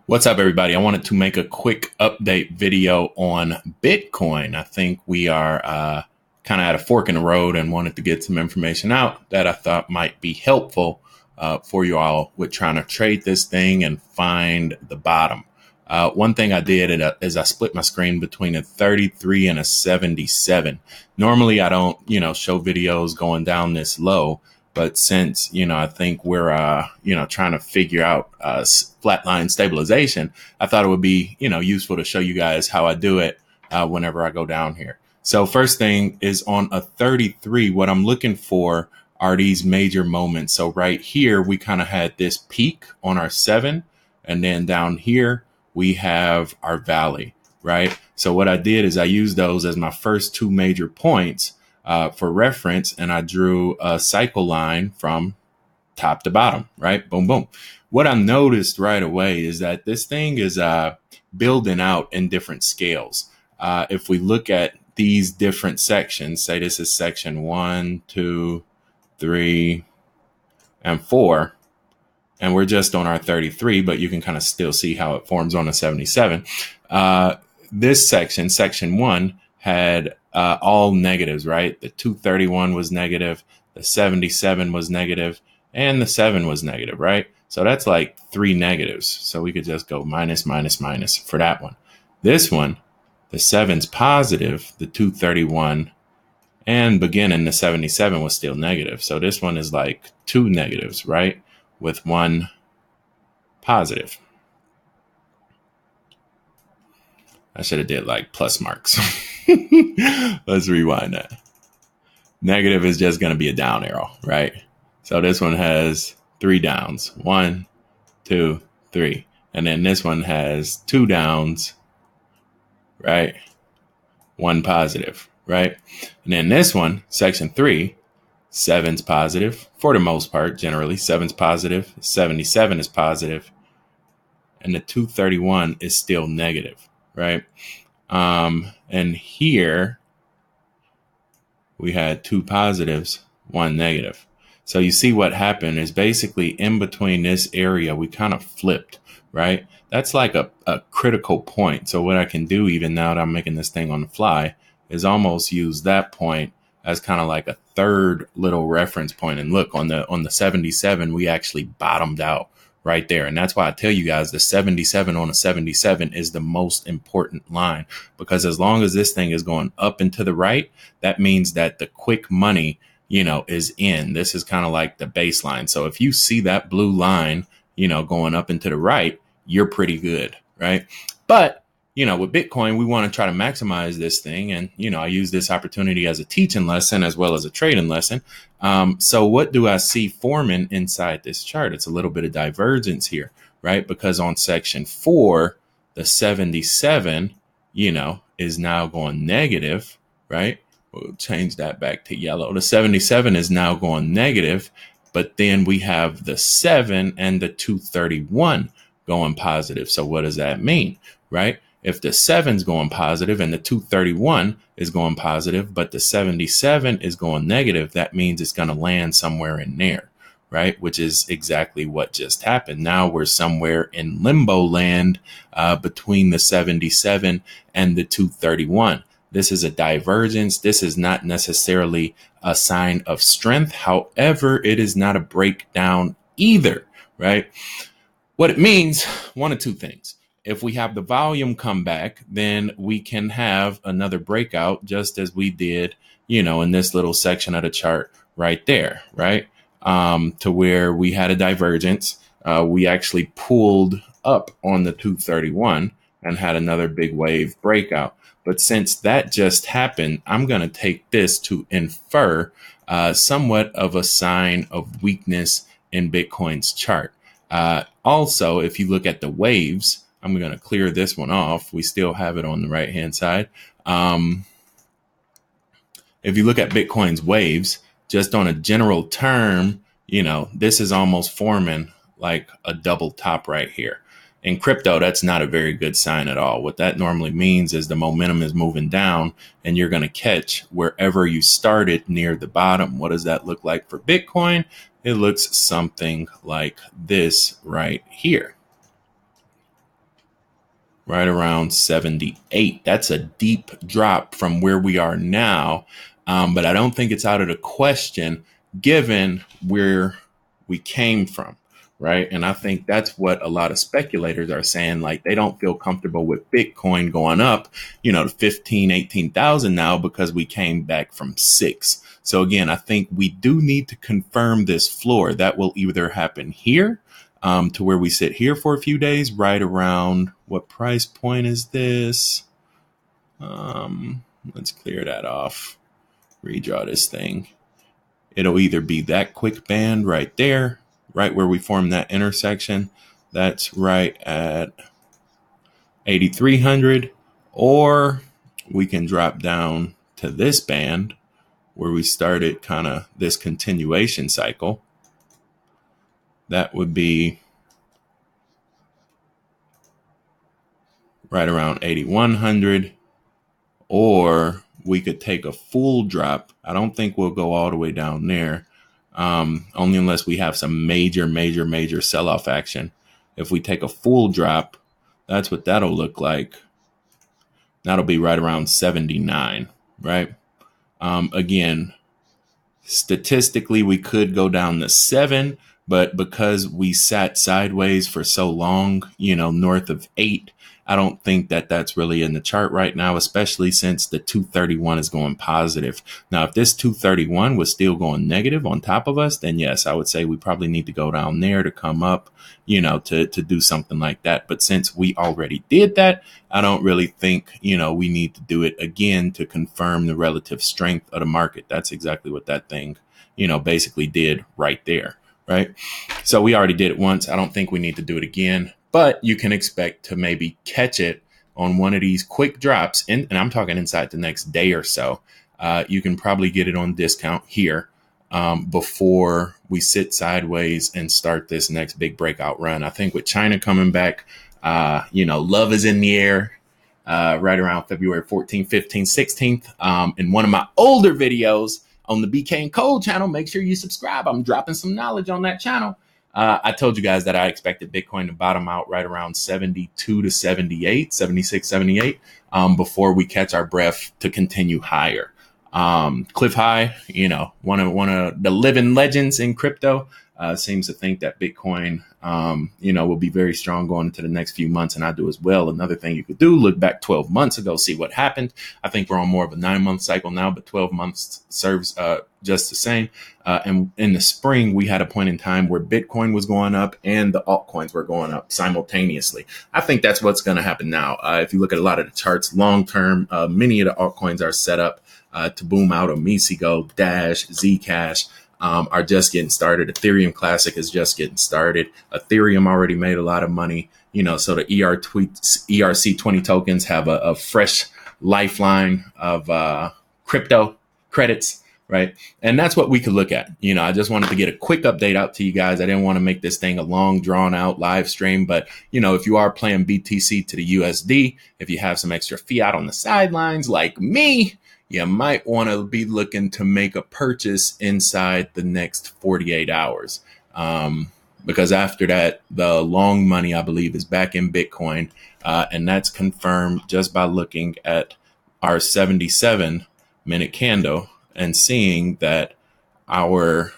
What's up, everybody? I wanted to make a quick update video on Bitcoin. I think we are kind of at a fork in the road and wanted to get some information out that I thought might be helpful for you all with trying to trade this thing and find the bottom. One thing I did is I split my screen between a 33 and a 77. Normally, I don't, show videos going down this low. But since, I think we're, trying to figure out flatline stabilization, I thought it would be, useful to show you guys how I do it whenever I go down here. So first thing is on a 33, what I'm looking for are these major moments. So right here, we kind of had this peak on our 7. And then down here, we have our valley, right? So what I did is I used those as my first 2 major points for reference, and I drew a cycle line from top to bottom, right? Boom, boom. What I noticed right away is that this thing is building out in different scales. If we look at these different sections, say this is section 1, 2, 3, and 4, and we're just on our 33, but you can kind of still see how it forms on a 77. This section 1, had all negatives, right? The 231 was negative, the 77 was negative, and the 7 was negative, right? So that's like 3 negatives. So we could just go minus, minus, minus for that one. This one, the 7's positive, the 231, and beginning the 77 was still negative. So this one is like 2 negatives, right? With 1 positive. I should have did like plus marks. Let's rewind that. Negative is just going to be a down arrow, right? So this one has 3 downs. 1, 2, 3. And then this one has 2 downs, right? 1 positive, right? And then this one, section 3, 7's positive for the most part, generally. 7's positive, 77 is positive, and the 231 is still negative, right? And here we had 2 positives, 1 negative. So you see what happened is basically in between this area, we kind of flipped, right? That's like a critical point. So what I can do even now that I'm making this thing on the fly is almost use that point as kind of like a third little reference point. And look, on the 77, we actually bottomed out right there. And that's why I tell you guys the 77 on a 77 is the most important line, because as long as this thing is going up and to the right, that means that the quick money, is in. This is kind of like the baseline. So if you see that blue line, going up and to the right, you're pretty good, right? But with Bitcoin, we want to try to maximize this thing. And, I use this opportunity as a teaching lesson as well as a trading lesson. So what do I see forming inside this chart? It's a little bit of divergence here, right? Because on section 4, the 77, is now going negative, right? We'll change that back to yellow. The 77 is now going negative, but then we have the 7 and the 231 going positive. So what does that mean, right? If the 7's going positive and the 231 is going positive, but the 77 is going negative, that means it's going to land somewhere in there, right? Which is exactly what just happened. Now we're somewhere in limbo land between the 77 and the 231. This is a divergence. This is not necessarily a sign of strength. However, it is not a breakdown either, right? What it means, one of 2 things. If we have the volume come back, then we can have another breakout just as we did, in this little section of the chart right there, right? To where we had a divergence. We actually pulled up on the 231 and had another big wave breakout. But since that just happened, I'm going to take this to infer somewhat of a sign of weakness in Bitcoin's chart. Also, if you look at the waves, I'm going to clear this one off. We still have it on the right hand side. If you look at Bitcoin's waves, just on a general term, this is almost forming like a double top right here. In crypto, that's not a very good sign at all. What that normally means is the momentum is moving down and you're going to catch wherever you started near the bottom. What does that look like for Bitcoin? It looks something like this right here. right around 78. That's a deep drop from where we are now. But I don't think it's out of the question given where we came from. Right. And I think that's what a lot of speculators are saying. Like they don't feel comfortable with Bitcoin going up, to 15, 18,000 now because we came back from 6. So again, I think we do need to confirm this floor. That will either happen here to where we sit here for a few days, right around what price point is this? Let's clear that off. Redraw this thing. It'll either be that quick band right there, right where we form that intersection. That's right at 8,300, or we can drop down to this band where we started kind of this continuation cycle. That would be right around 8,100, or we could take a full drop. I don't think we'll go all the way down there, only unless we have some major sell-off action. If we take a full drop, that's what that'll look like. That'll be right around 79, right? Again, statistically, we could go down to 7, but because we sat sideways for so long, north of 8, I don't think that that's really in the chart right now, especially since the 231 is going positive. Now, if this 231 was still going negative on top of us, then yes, I would say we probably need to go down there to come up, to do something like that. But since we already did that, I don't really think, we need to do it again to confirm the relative strength of the market. That's exactly what that thing, basically did right there. Right. So we already did it once. I don't think we need to do it again, but you can expect to maybe catch it on one of these quick drops. And I'm talking inside the next day or so. You can probably get it on discount here before we sit sideways and start this next big breakout run. I think with China coming back, love is in the air right around February 14th, 15th, 16th. In one of my older videos, on the BK and Cole channel, make sure you subscribe. I'm dropping some knowledge on that channel. I told you guys that I expected Bitcoin to bottom out right around 72 to 78, 76, 78, before we catch our breath to continue higher. Cliff High, one of the living legends in crypto, seems to think that Bitcoin, will be very strong going into the next few months. And I do as well. Another thing you could do, look back 12 months ago, see what happened. I think we're on more of a 9-month cycle now, but 12 months serves just the same. And in the spring, we had a point in time where Bitcoin was going up and the altcoins were going up simultaneously. I think that's what's going to happen now. If you look at a lot of the charts long term, many of the altcoins are set up to boom out. Amigo, Dash, Zcash are just getting started. Ethereum Classic is just getting started. Ethereum already made a lot of money, so the ERC20 tokens have a fresh lifeline of crypto credits, right? And that's what we could look at. I just wanted to get a quick update out to you guys. I didn't want to make this thing a long, drawn out live stream, but if you are playing BTC to the USD, if you have some extra fiat on the sidelines like me, you might want to be looking to make a purchase inside the next 48 hours. Because after that, the long money, I believe, is back in Bitcoin. And that's confirmed just by looking at our 77-minute candle and seeing that our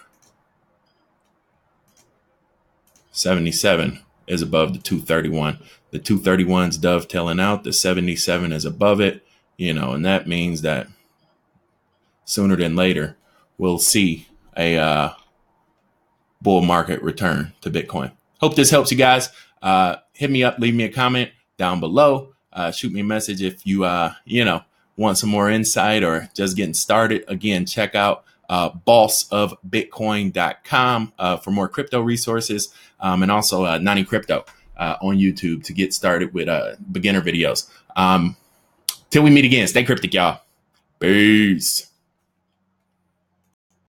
77 is above the 231. The 231 is dovetailing out. The 77 is above it, and that means that sooner than later, we'll see a bull market return to Bitcoin. Hope this helps you guys. Hit me up, leave me a comment down below. Shoot me a message if you, want some more insight or just getting started. Again, check out bossofbitcoin.com for more crypto resources, and also Nani Crypto on YouTube to get started with beginner videos. Till we meet again, stay cryptic, y'all. Peace.